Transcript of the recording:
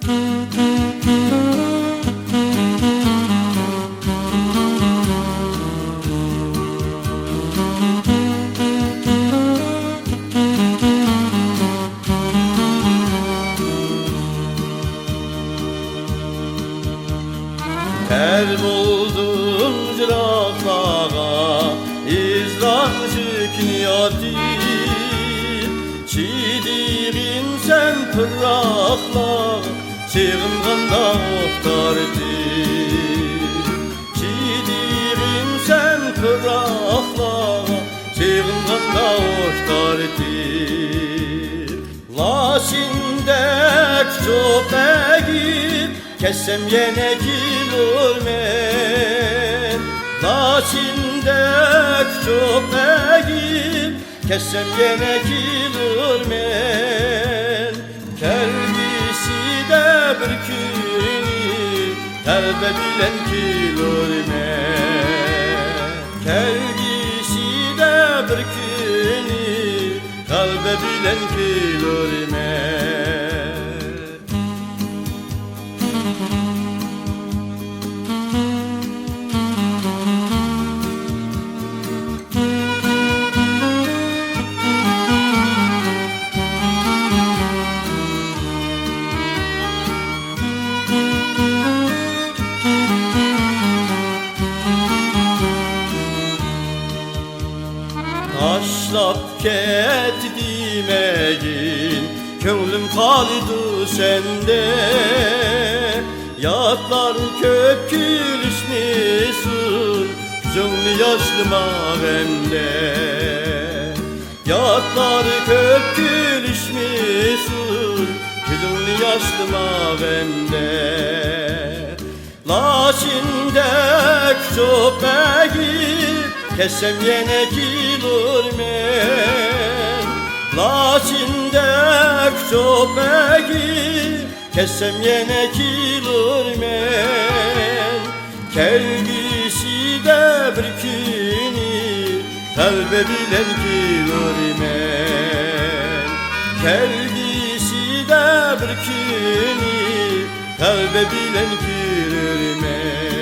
Ter buldum cıraqlağa İzrah şükniyati Çidiğin sen pırraqla Çığınğanda oxtardı Çidiğin sen pırraqla Çığınğanda oxtardı Laşindek çöpeği Kessem yine kilur men Laşindek çöpeği Kessem yine kilur men Kelbisi de bir kini Telbe bilen kilur men Kelbisi de bir kini Telbe bilen kilur men Taşlap ketdim egin Könglim kaldı sende Yatlar köp gülüşmüsün Gözünü yaşlıma bende Yatlar köp gülüşmüsün Gözünü yaşlıma bende Laşindek çöpeği Kessem yine kilur men Laşindek çöpeği Kessem yine kilur men Kelbisi de bir kini Telbe bilen kilur men Kelbisi de bir kini Telbe bilen kilur men